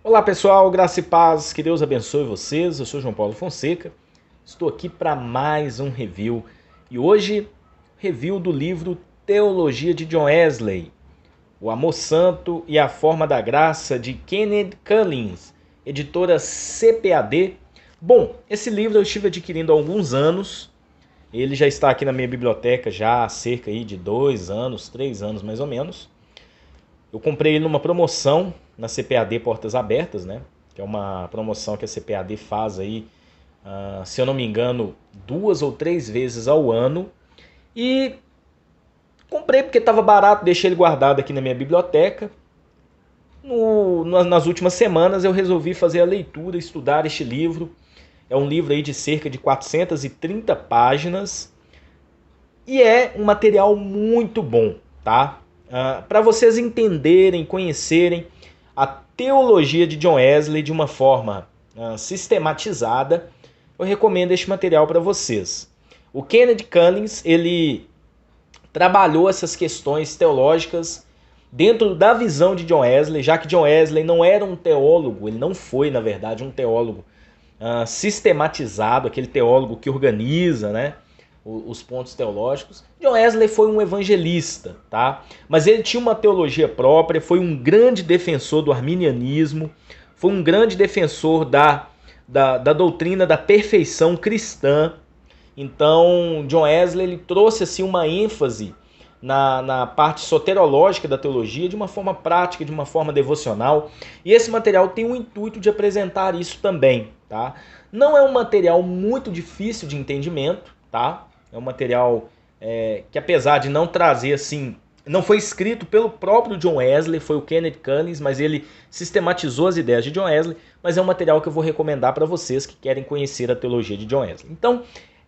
Olá pessoal, graça e paz, que Deus abençoe vocês. Eu sou João Paulo Fonseca, estou aqui para mais um review e hoje review do livro Teologia de John Wesley, O Amor Santo e a Forma da Graça de Kenneth Cullins, editora CPAD. Bom, esse livro eu estive adquirindo há alguns anos, ele já está aqui na minha biblioteca já há cerca aí de 2 anos, 3 anos mais ou menos. Eu comprei ele numa promoção na CPAD Portas Abertas, né? Que é uma promoção que a CPAD faz aí, se eu não me engano, 2 ou 3 vezes ao ano. E comprei porque estava barato, deixei ele guardado aqui na minha biblioteca. Nas últimas semanas eu resolvi fazer a leitura, estudar este livro. É um livro aí de cerca de 430 páginas e é um material muito bom, tá? Para vocês entenderem, conhecerem a teologia de John Wesley de uma forma sistematizada, eu recomendo este material para vocês. O Kenneth Cullins, ele trabalhou essas questões teológicas dentro da visão de John Wesley, já que John Wesley não era um teólogo, ele não foi, na verdade, um teólogo sistematizado, aquele teólogo que organiza, né, os pontos teológicos. John Wesley foi um evangelista, tá? Mas ele tinha uma teologia própria, foi um grande defensor do arminianismo, foi um grande defensor da doutrina da perfeição cristã. Então, John Wesley ele trouxe assim, uma ênfase na parte soterológica da teologia de uma forma prática, de uma forma devocional. E esse material tem o intuito de apresentar isso também, tá? Não é um material muito difícil de entendimento, tá? É um material que, apesar de não trazer assim, não foi escrito pelo próprio John Wesley, foi o Kenneth Cullins, mas ele sistematizou as ideias de John Wesley, mas é um material que eu vou recomendar para vocês que querem conhecer a teologia de John Wesley. Então,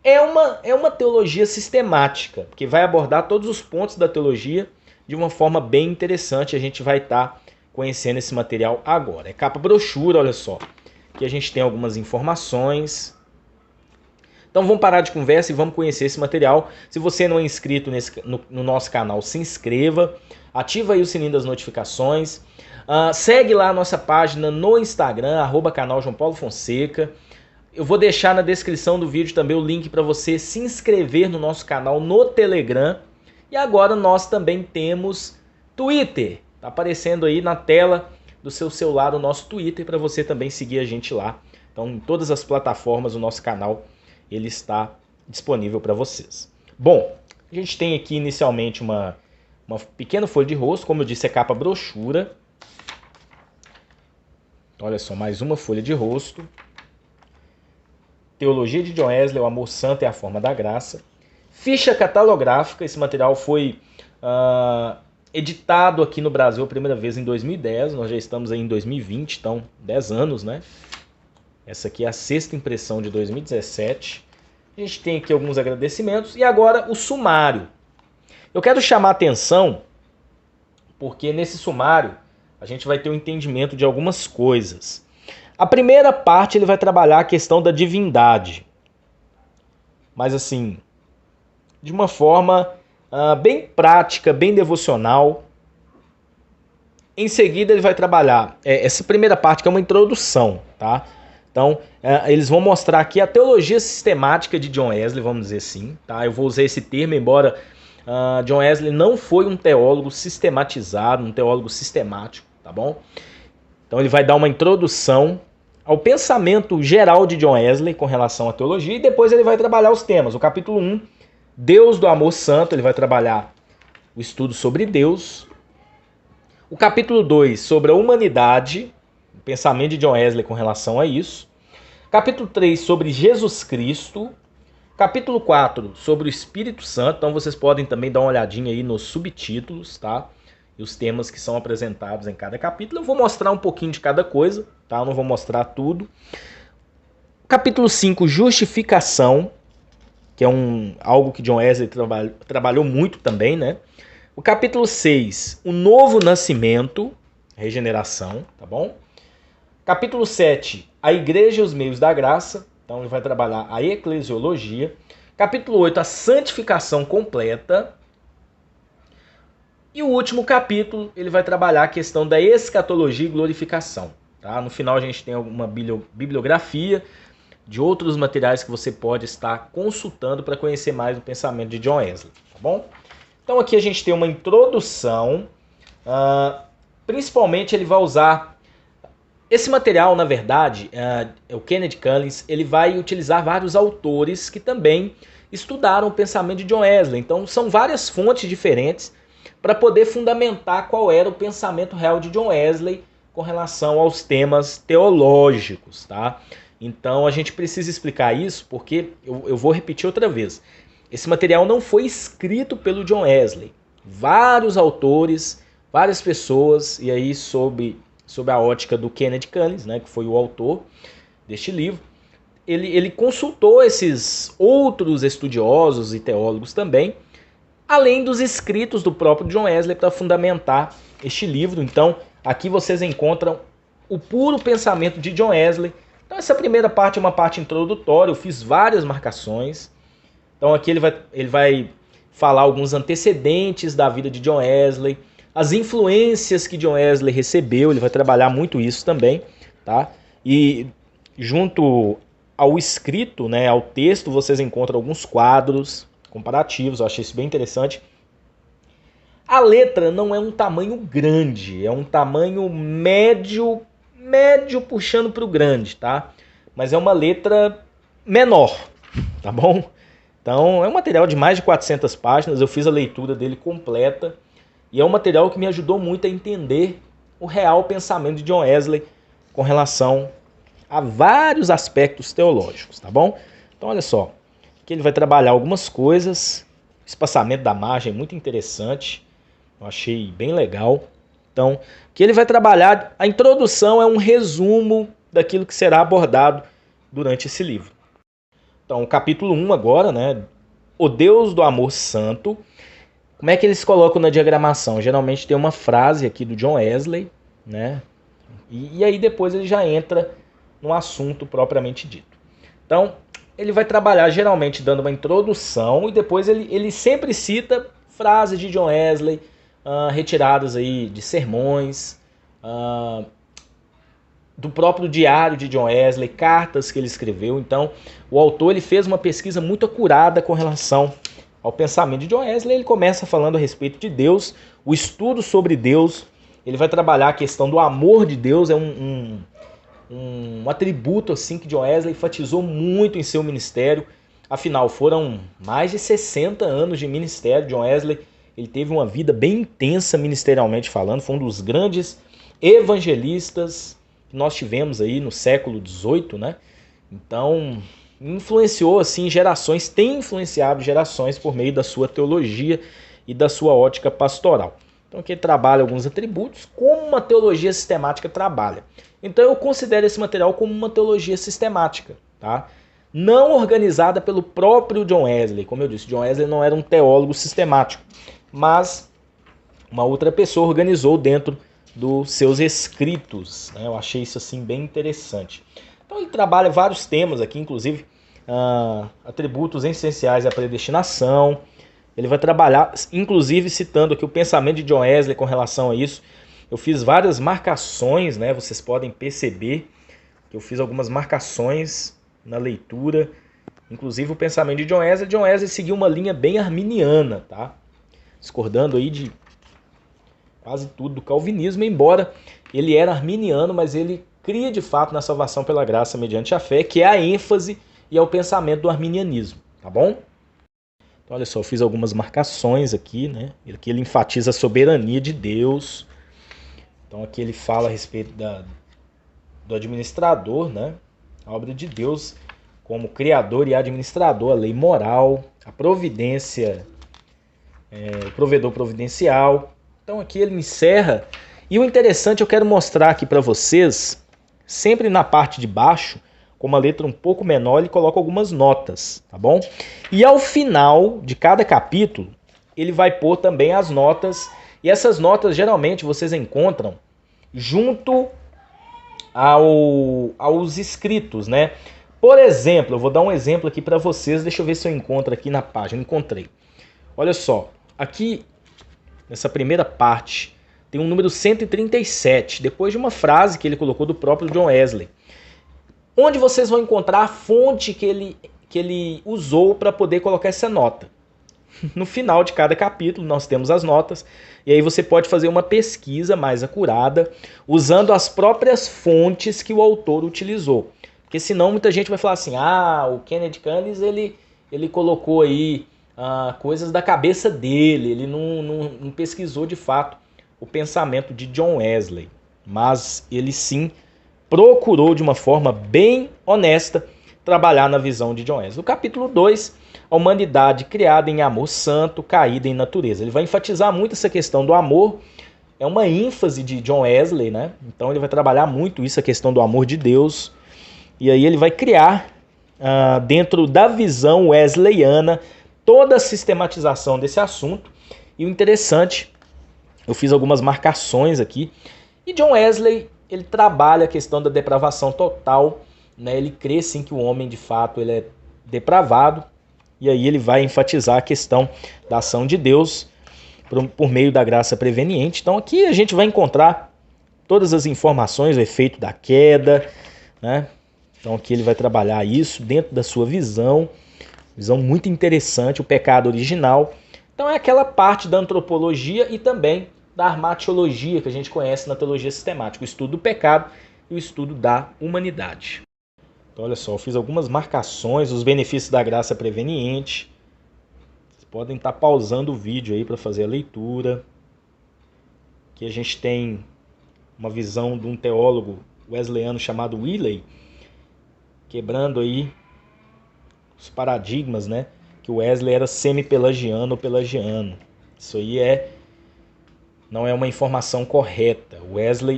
é uma teologia sistemática, que vai abordar todos os pontos da teologia de uma forma bem interessante. A gente vai estar conhecendo esse material agora. É capa brochura, olha só, que a gente tem algumas informações. Então vamos parar de conversa e vamos conhecer esse material. Se você não é inscrito no nosso canal, se inscreva, ativa aí o sininho das notificações, segue lá a nossa página no Instagram, @canal João Paulo Fonseca. Eu vou deixar na descrição do vídeo também o link para você se inscrever no nosso canal no Telegram. E agora nós também temos Twitter. Tá aparecendo aí na tela do seu celular o nosso Twitter para você também seguir a gente lá. Então, em todas as plataformas, o nosso canal ele está disponível para vocês. Bom, a gente tem aqui inicialmente uma pequena folha de rosto, como eu disse, é capa brochura. Olha só, mais uma folha de rosto. Teologia de John Wesley, O Amor Santo e a Forma da Graça. Ficha catalográfica, esse material foi editado aqui no Brasil a primeira vez em 2010, nós já estamos aí em 2020, então 10 anos, né? Essa aqui é a 6ª impressão de 2017. A gente tem aqui alguns agradecimentos e agora o sumário. Eu quero chamar a atenção porque nesse sumário a gente vai ter um entendimento de algumas coisas. A primeira parte ele vai trabalhar a questão da divindade, mas assim, de uma forma bem prática, bem devocional. Em seguida ele vai trabalhar essa primeira parte que é uma introdução, tá? Então, eles vão mostrar aqui a teologia sistemática de John Wesley, vamos dizer assim, tá? Eu vou usar esse termo, embora John Wesley não foi um teólogo sistematizado, um teólogo sistemático, tá bom? Então ele vai dar uma introdução ao pensamento geral de John Wesley com relação à teologia e depois ele vai trabalhar os temas. O capítulo 1, Deus do Amor Santo, ele vai trabalhar o estudo sobre Deus. O capítulo 2, sobre a humanidade, o pensamento de John Wesley com relação a isso. Capítulo 3, sobre Jesus Cristo. Capítulo 4, sobre o Espírito Santo. Então vocês podem também dar uma olhadinha aí nos subtítulos, tá? E os temas que são apresentados em cada capítulo. Eu vou mostrar um pouquinho de cada coisa, tá? Eu não vou mostrar tudo. Capítulo 5, justificação, que é algo que John Wesley trabalhou muito também, né? O capítulo 6, o novo nascimento, regeneração, tá bom? Capítulo 7, a igreja e os meios da graça. Então ele vai trabalhar a eclesiologia. Capítulo 8, a santificação completa. E o último capítulo, ele vai trabalhar a questão da escatologia e glorificação. tá? No final a gente tem alguma bibliografia de outros materiais que você pode estar consultando para conhecer mais o pensamento de John Wesley, tá bom? Então aqui a gente tem uma introdução, principalmente ele vai usar esse material, na verdade, o Kenneth Coolidge, ele vai utilizar vários autores que também estudaram o pensamento de John Wesley. Então são várias fontes diferentes para poder fundamentar qual era o pensamento real de John Wesley com relação aos temas teológicos, tá? Então a gente precisa explicar isso porque, eu vou repetir outra vez, esse material não foi escrito pelo John Wesley. Vários autores, várias pessoas, e aí sob a ótica do Kenneth Coolidge, né, que foi o autor deste livro, ele consultou esses outros estudiosos e teólogos também, além dos escritos do próprio John Wesley para fundamentar este livro. Então, aqui vocês encontram o puro pensamento de John Wesley. Então, essa primeira parte é uma parte introdutória, eu fiz várias marcações. Então, aqui ele vai falar alguns antecedentes da vida de John Wesley, as influências que John Wesley recebeu, ele vai trabalhar muito isso também, tá? E junto ao escrito, né, ao texto, vocês encontram alguns quadros comparativos, eu achei isso bem interessante. A letra não é um tamanho grande, é um tamanho médio puxando para o grande, tá? Mas é uma letra menor, tá bom? Então é um material de mais de 400 páginas, eu fiz a leitura dele completa e é um material que me ajudou muito a entender o real pensamento de John Wesley com relação a vários aspectos teológicos, tá bom? Então olha só, que ele vai trabalhar algumas coisas, espaçamento da margem é muito interessante, eu achei bem legal. Então, que ele vai trabalhar, a introdução é um resumo daquilo que será abordado durante esse livro. Então, o capítulo 1 agora, né, o Deus do Amor Santo. Como é que eles colocam na diagramação? Geralmente tem uma frase aqui do John Wesley, né, e aí depois ele já entra no assunto propriamente dito. Então, ele vai trabalhar geralmente dando uma introdução e depois ele sempre cita frases de John Wesley, retiradas aí de sermões, do próprio diário de John Wesley, cartas que ele escreveu. Então, o autor ele fez uma pesquisa muito acurada com relação ao pensamento de John Wesley. Ele começa falando a respeito de Deus, o estudo sobre Deus. Ele vai trabalhar a questão do amor de Deus, é um atributo assim que John Wesley enfatizou muito em seu ministério. Afinal, foram mais de 60 anos de ministério. John Wesley ele teve uma vida bem intensa ministerialmente falando, foi um dos grandes evangelistas que nós tivemos aí no século XVIII, né? Então, influenciou assim gerações, tem influenciado gerações por meio da sua teologia e da sua ótica pastoral. Então aqui ele trabalha alguns atributos, como uma teologia sistemática trabalha. Então eu considero esse material como uma teologia sistemática, tá? Não organizada pelo próprio John Wesley. Como eu disse, John Wesley não era um teólogo sistemático, mas uma outra pessoa organizou dentro dos seus escritos, né? Eu achei isso assim bem interessante. Então ele trabalha vários temas aqui, inclusive atributos essenciais à predestinação. Ele vai trabalhar, inclusive citando aqui o pensamento de John Wesley com relação a isso. Eu fiz várias marcações, né? Vocês podem perceber que eu fiz algumas marcações na leitura. Inclusive o pensamento de John Wesley. John Wesley seguiu uma linha bem arminiana, tá? Discordando aí de quase tudo do calvinismo, embora ele era arminiano, mas ele cria de fato na salvação pela graça mediante a fé, que é a ênfase e é o pensamento do arminianismo, tá bom? Então, olha só, eu fiz algumas marcações aqui, né? Aqui ele enfatiza a soberania de Deus. Então aqui ele fala a respeito do administrador, né? A obra de Deus como criador e administrador, a lei moral, a providência, o provedor providencial. Então aqui ele encerra. E o interessante, eu quero mostrar aqui para vocês, sempre na parte de baixo, com uma letra um pouco menor, ele coloca algumas notas, tá bom? E ao final de cada capítulo, ele vai pôr também as notas, e essas notas geralmente vocês encontram junto aos escritos, né? Por exemplo, eu vou dar um exemplo aqui para vocês, deixa eu ver se eu encontro aqui na página, encontrei. Olha só, aqui nessa primeira parte tem um número 137, depois de uma frase que ele colocou do próprio John Wesley. Onde vocês vão encontrar a fonte que ele usou para poder colocar essa nota. No final de cada capítulo nós temos as notas, e aí você pode fazer uma pesquisa mais acurada, usando as próprias fontes que o autor utilizou. Porque senão muita gente vai falar assim, o Kenneth Canles ele colocou aí coisas da cabeça dele, ele não pesquisou de fato o pensamento de John Wesley. Mas ele sim procurou de uma forma bem honesta trabalhar na visão de John Wesley. O capítulo 2, a humanidade criada em amor santo, caída em natureza. Ele vai enfatizar muito essa questão do amor, é uma ênfase de John Wesley, né? Então ele vai trabalhar muito isso, a questão do amor de Deus. E aí ele vai criar, dentro da visão wesleyana, toda a sistematização desse assunto. E o interessante, eu fiz algumas marcações aqui, e John Wesley, ele trabalha a questão da depravação total, né? Ele crê sim que o homem de fato ele é depravado, e aí ele vai enfatizar a questão da ação de Deus por meio da graça preveniente. Então aqui a gente vai encontrar todas as informações, o efeito da queda, né? Então aqui ele vai trabalhar isso dentro da sua visão muito interessante, o pecado original. Então é aquela parte da antropologia e também da armatiologia que a gente conhece na teologia sistemática, o estudo do pecado e o estudo da humanidade. Então olha só, eu fiz algumas marcações, os benefícios da graça preveniente. Vocês podem estar pausando o vídeo aí para fazer a leitura. Aqui a gente tem uma visão de um teólogo wesleyano chamado Willey, quebrando aí os paradigmas, né? Que o Wesley era semi-pelagiano ou pelagiano. Isso aí não é uma informação correta.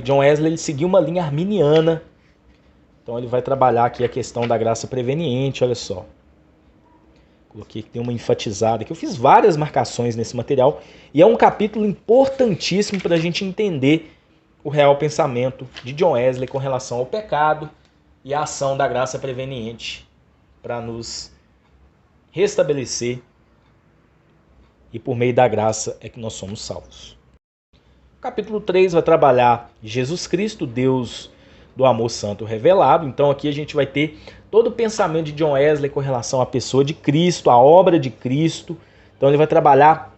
John Wesley ele seguiu uma linha arminiana. Então ele vai trabalhar aqui a questão da graça preveniente, olha só. Coloquei que tem uma enfatizada aqui. Eu fiz várias marcações nesse material e é um capítulo importantíssimo para a gente entender o real pensamento de John Wesley com relação ao pecado e a ação da graça preveniente para nos restabelecer, e por meio da graça é que nós somos salvos. O capítulo 3 vai trabalhar Jesus Cristo, Deus do amor santo revelado. Então aqui a gente vai ter todo o pensamento de John Wesley com relação à pessoa de Cristo, à obra de Cristo. Então ele vai trabalhar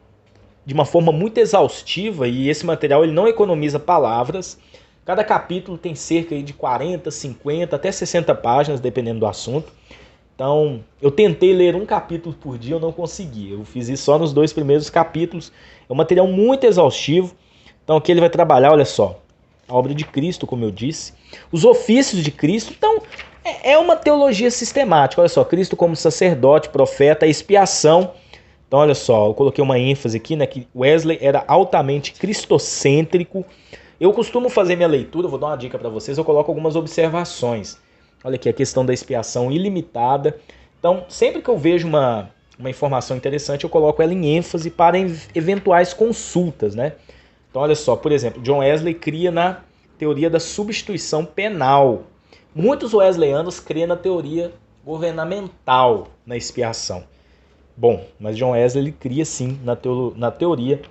de uma forma muito exaustiva, e esse material ele não economiza palavras. Cada capítulo tem cerca de 40, 50, até 60 páginas, dependendo do assunto. Então, eu tentei ler um capítulo por dia, eu não consegui. Eu fiz isso só nos 2 primeiros capítulos. É um material muito exaustivo. Então, aqui ele vai trabalhar, olha só, a obra de Cristo, como eu disse, os ofícios de Cristo. Então, é uma teologia sistemática. Olha só, Cristo como sacerdote, profeta, expiação. Então, olha só, eu coloquei uma ênfase aqui, né, que Wesley era altamente cristocêntrico. Eu costumo fazer minha leitura, vou dar uma dica para vocês, eu coloco algumas observações. Olha aqui a questão da expiação ilimitada. Então, sempre que eu vejo uma informação interessante, eu coloco ela em ênfase para eventuais consultas, né? Então, olha só, por exemplo, John Wesley cria na teoria da substituição penal. Muitos wesleyanos criam na teoria governamental na expiação. Bom, mas John Wesley ele cria sim na teoria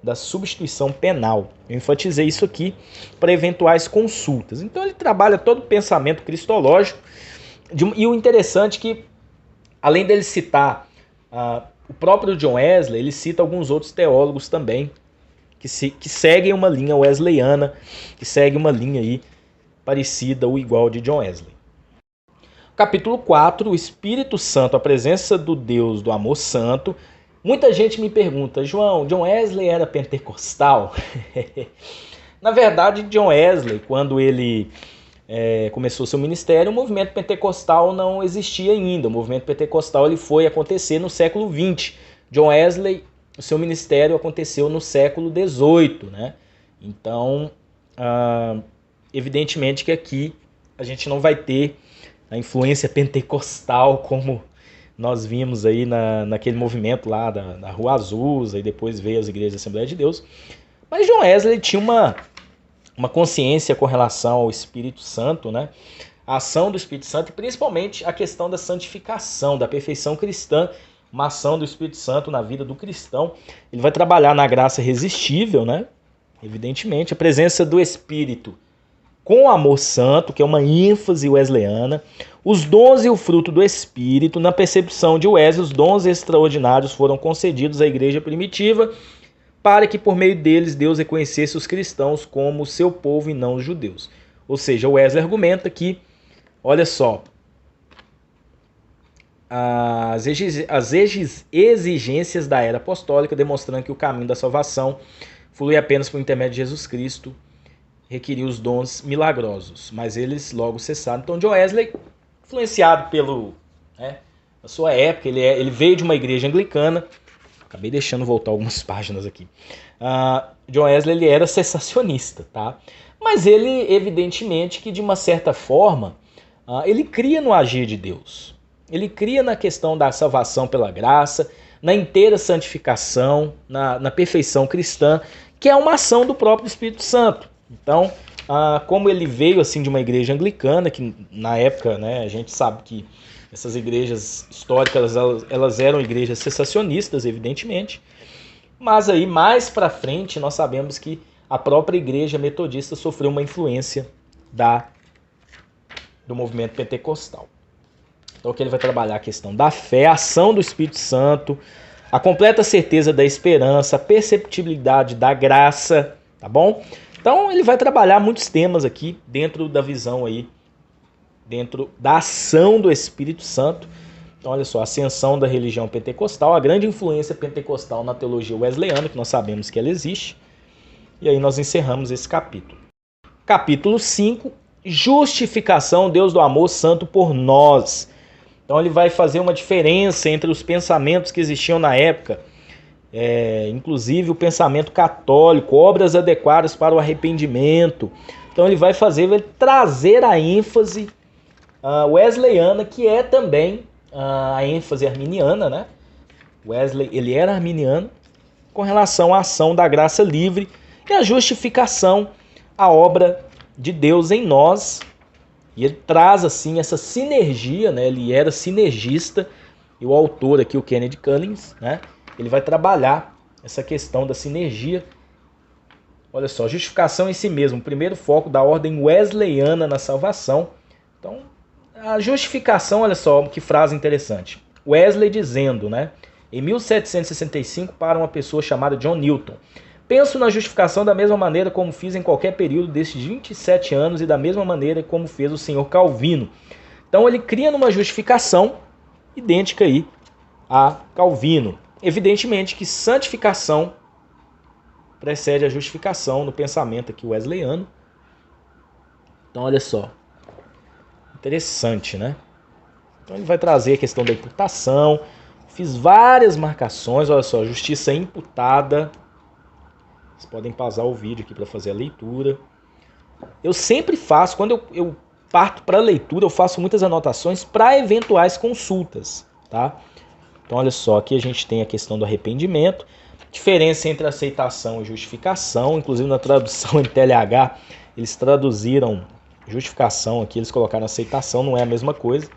da substituição penal. Eu enfatizei isso aqui para eventuais consultas. Então ele trabalha todo o pensamento cristológico. E o interessante é que, além dele citar o próprio John Wesley, ele cita alguns outros teólogos também que seguem uma linha wesleyana, que seguem uma linha aí parecida ou igual de John Wesley. Capítulo 4, o Espírito Santo, a presença do Deus do amor santo. Muita gente me pergunta, João, John Wesley era pentecostal? Na verdade, John Wesley, quando ele começou seu ministério, o movimento pentecostal não existia ainda. O movimento pentecostal ele foi acontecer no século XX. John Wesley, o seu ministério aconteceu no século XVIII, né? Então, evidentemente que aqui a gente não vai ter a influência pentecostal como nós vimos aí naquele movimento lá da Rua Azusa, e depois veio as igrejas da Assembleia de Deus. Mas John Wesley tinha uma consciência com relação ao Espírito Santo, né? A ação do Espírito Santo e principalmente a questão da santificação, da perfeição cristã, uma ação do Espírito Santo na vida do cristão. Ele vai trabalhar na graça irresistível, né? evidentemente, a presença do Espírito com o amor santo, que é uma ênfase wesleyana, os dons e o fruto do Espírito. Na percepção de Wesley, os dons extraordinários foram concedidos à igreja primitiva para que por meio deles Deus reconhecesse os cristãos como seu povo e não os judeus. Ou seja, Wesley argumenta que, olha só, as exigências da era apostólica, demonstrando que o caminho da salvação flui apenas por intermédio de Jesus Cristo, requeria os dons milagrosos, mas eles logo cessaram. Então, John Wesley, influenciado a sua época, ele veio de uma igreja anglicana. Acabei deixando voltar algumas páginas aqui. John Wesley, ele era cessacionista, tá? Mas ele, evidentemente, que de uma certa forma, ele cria no agir de Deus. Ele cria na questão da salvação pela graça, na inteira santificação, na perfeição cristã, que é uma ação do próprio Espírito Santo. Então, como ele veio assim de uma igreja anglicana, que na época, né, a gente sabe que essas igrejas históricas elas eram igrejas cessacionistas, evidentemente, mas aí mais para frente nós sabemos que a própria igreja metodista sofreu uma influência do movimento pentecostal. Então aqui ele vai trabalhar a questão da fé, a ação do Espírito Santo, a completa certeza da esperança, a perceptibilidade da graça, tá bom? Então ele vai trabalhar muitos temas aqui dentro da visão aí, dentro da ação do Espírito Santo. Então olha só, a ascensão da religião pentecostal, a grande influência pentecostal na teologia wesleyana, que nós sabemos que ela existe. E aí nós encerramos esse capítulo. Capítulo 5, justificação, Deus do amor santo por nós. Então ele vai fazer uma diferença entre os pensamentos que existiam na época, inclusive o pensamento católico, obras adequadas para o arrependimento. Então ele vai trazer a ênfase wesleyana, que é também a ênfase arminiana, né? Wesley, ele era arminiano com relação à ação da graça livre e a justificação, a obra de Deus em nós. E ele traz assim essa sinergia, né? Ele era sinergista, e o autor aqui, o Kennedy Cummings, né? Ele vai trabalhar essa questão da sinergia. Olha só, justificação em si mesmo, o primeiro foco da ordem wesleyana na salvação. Então, a justificação, olha só que frase interessante. Wesley dizendo, né? Em 1765, para uma pessoa chamada John Newton: penso na justificação da mesma maneira como fiz em qualquer período desses 27 anos e da mesma maneira como fez o senhor Calvino. Então ele cria numa justificação idêntica aí a Calvino. Evidentemente que santificação precede a justificação no pensamento aqui wesleyano. Então olha só, interessante, né? Então ele vai trazer a questão da imputação. Fiz várias marcações, olha só, justiça imputada. Vocês podem pausar o vídeo aqui para fazer a leitura. Eu sempre faço, quando eu parto para a leitura, eu faço muitas anotações para eventuais consultas, tá? Então, olha só, aqui a gente tem a questão do arrependimento, diferença entre aceitação e justificação, inclusive na tradução em TLH, eles traduziram justificação aqui, eles colocaram aceitação, não é a mesma coisa.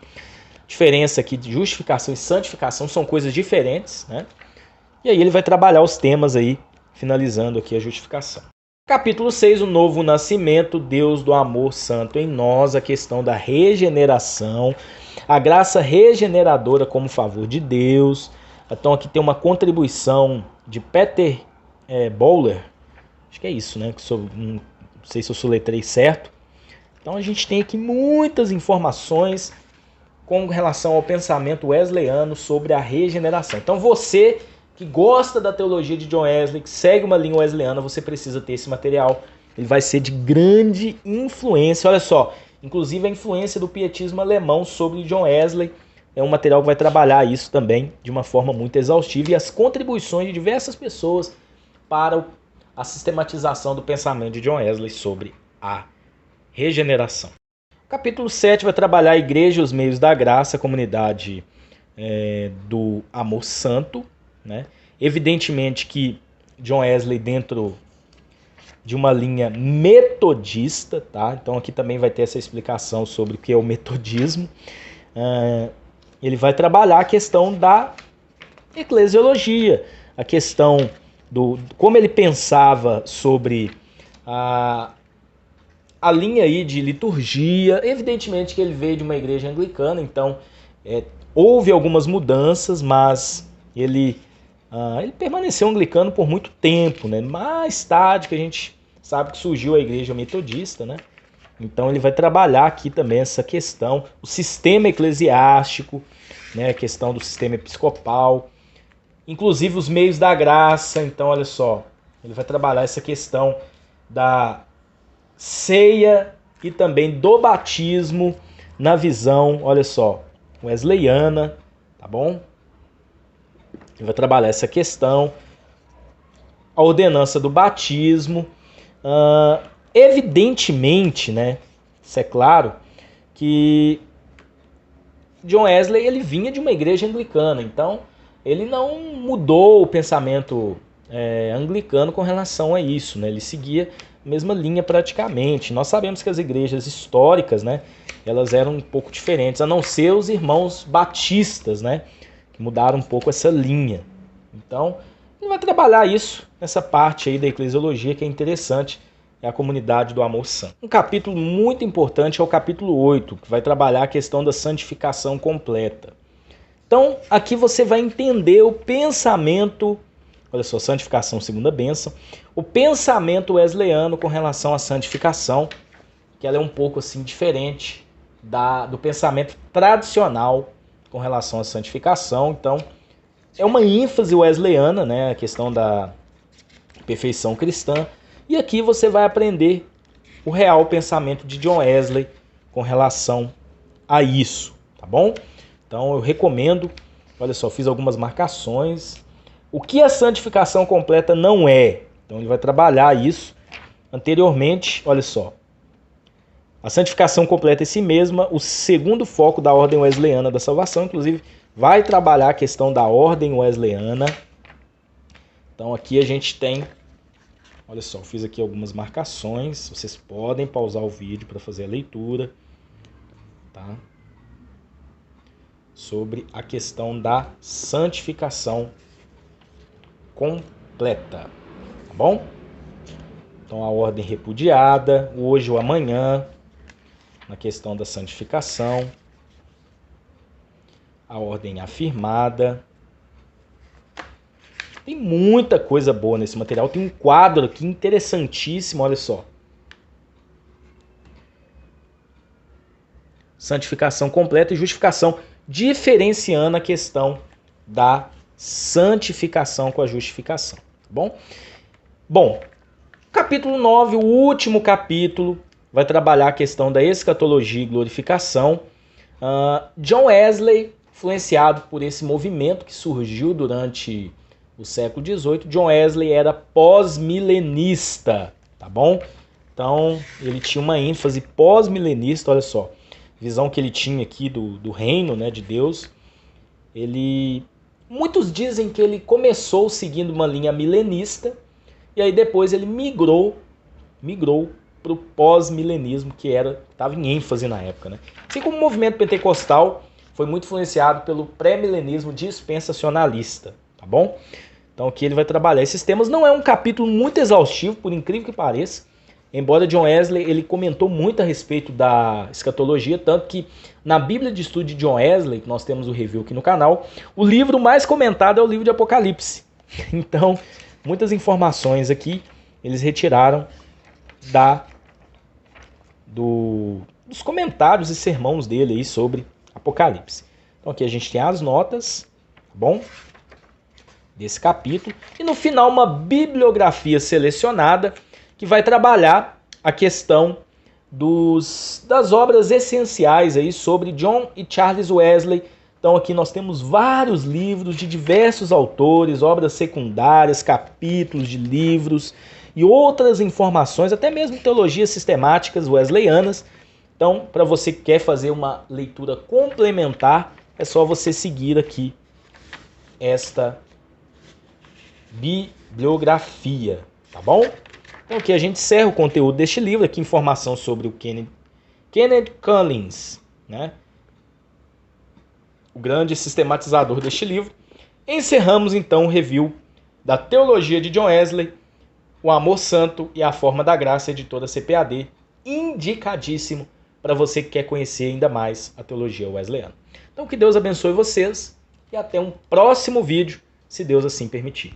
Diferença aqui de justificação e santificação são coisas diferentes, né? E aí ele vai trabalhar os temas aí, finalizando aqui a justificação. Capítulo 6, o novo nascimento, Deus do amor santo em nós, a questão da regeneração, a graça regeneradora como favor de Deus. Então aqui tem uma contribuição de Peter Bowler, acho que é isso, né? Não sei se eu soletrei certo. Então a gente tem aqui muitas informações com relação ao pensamento wesleyano sobre a regeneração. Então você que gosta da teologia de John Wesley, que segue uma linha wesleyana, você precisa ter esse material. Ele vai ser de grande influência. Olha só, inclusive a influência do pietismo alemão sobre John Wesley é um material que vai trabalhar isso também de uma forma muito exaustiva, e as contribuições de diversas pessoas para a sistematização do pensamento de John Wesley sobre a regeneração. Capítulo 7 vai trabalhar a igreja e os meios da graça, a comunidade do amor santo, né? Evidentemente que John Wesley dentro de uma linha metodista, tá? Então aqui também vai ter essa explicação sobre o que é o metodismo. Ele vai trabalhar a questão da eclesiologia, a questão como ele pensava sobre a linha aí de liturgia. Evidentemente que ele veio de uma igreja anglicana, então houve algumas mudanças, mas ele permaneceu anglicano por muito tempo, né? Mais tarde que a gente sabe que surgiu a igreja metodista, né? Então ele vai trabalhar aqui também essa questão, o sistema eclesiástico, né? A questão do sistema episcopal, inclusive os meios da graça. Então olha só, ele vai trabalhar essa questão da ceia e também do batismo na visão, olha só, wesleyana, tá bom? Ele vai trabalhar essa questão, a ordenança do batismo. Evidentemente, né, isso é claro, que John Wesley ele vinha de uma igreja anglicana, então ele não mudou o pensamento anglicano com relação a isso, né? Ele seguia a mesma linha praticamente. Nós sabemos que as igrejas históricas, né, elas eram um pouco diferentes, a não ser os irmãos batistas, né, que mudaram um pouco essa linha. Então, ele vai trabalhar isso nessa parte aí da eclesiologia que é interessante, é a comunidade do amor santo. Um capítulo muito importante é o capítulo 8, que vai trabalhar a questão da santificação completa. Então, aqui você vai entender o pensamento, olha só, santificação segunda bênção, o pensamento wesleyano com relação à santificação, que ela é um pouco assim diferente do pensamento tradicional com relação à santificação. Então, é uma ênfase wesleyana, né, a questão da perfeição cristã. E aqui você vai aprender o real pensamento de John Wesley com relação a isso, tá bom? Então eu recomendo, olha só, fiz algumas marcações. O que a santificação completa não é? Então ele vai trabalhar isso anteriormente, olha só. A santificação completa é si mesma, o segundo foco da ordem wesleyana da salvação, inclusive vai trabalhar a questão da ordem wesleyana. Então aqui a gente tem, olha só, fiz aqui algumas marcações, vocês podem pausar o vídeo para fazer a leitura, tá? Sobre a questão da santificação completa, tá bom? Então a ordem repudiada, hoje ou amanhã, na questão da santificação, a ordem afirmada. Tem muita coisa boa nesse material. Tem um quadro aqui interessantíssimo, olha só. Santificação completa e justificação, diferenciando a questão da santificação com a justificação, tá bom? Bom, capítulo 9, o último capítulo, vai trabalhar a questão da escatologia e glorificação. John Wesley, influenciado por esse movimento que surgiu durante o século XVIII, John Wesley era pós-milenista, tá bom? Então, ele tinha uma ênfase pós-milenista, olha só, visão que ele tinha aqui do reino, né, de Deus. Muitos dizem que ele começou seguindo uma linha milenista, e aí depois ele migrou para o pós-milenismo, que estava em ênfase na época, né? Assim como o movimento pentecostal foi muito influenciado pelo pré-milenismo dispensacionalista, tá bom? Então aqui ele vai trabalhar esses temas. Não é um capítulo muito exaustivo, por incrível que pareça, embora John Wesley ele comentou muito a respeito da escatologia, tanto que na Bíblia de Estudo de John Wesley, que nós temos o review aqui no canal, o livro mais comentado é o livro de Apocalipse. Então, muitas informações aqui eles retiraram dos comentários e sermões dele aí sobre Apocalipse. Então aqui a gente tem as notas, tá bom? Desse capítulo. E no final uma bibliografia selecionada que vai trabalhar a questão das obras essenciais aí sobre John e Charles Wesley. Então aqui nós temos vários livros de diversos autores, obras secundárias, capítulos de livros e outras informações, até mesmo teologias sistemáticas wesleyanas. Então, para você que quer fazer uma leitura complementar, é só você seguir aqui esta bibliografia, tá bom? Então aqui a gente encerra o conteúdo deste livro, aqui informação sobre o Kenneth Collins, né? O grande sistematizador deste livro. Encerramos então o review da Teologia de John Wesley, O Amor Santo e a Forma da Graça, editora CPAD, indicadíssimo para você que quer conhecer ainda mais a teologia wesleyana. Então que Deus abençoe vocês e até um próximo vídeo, se Deus assim permitir.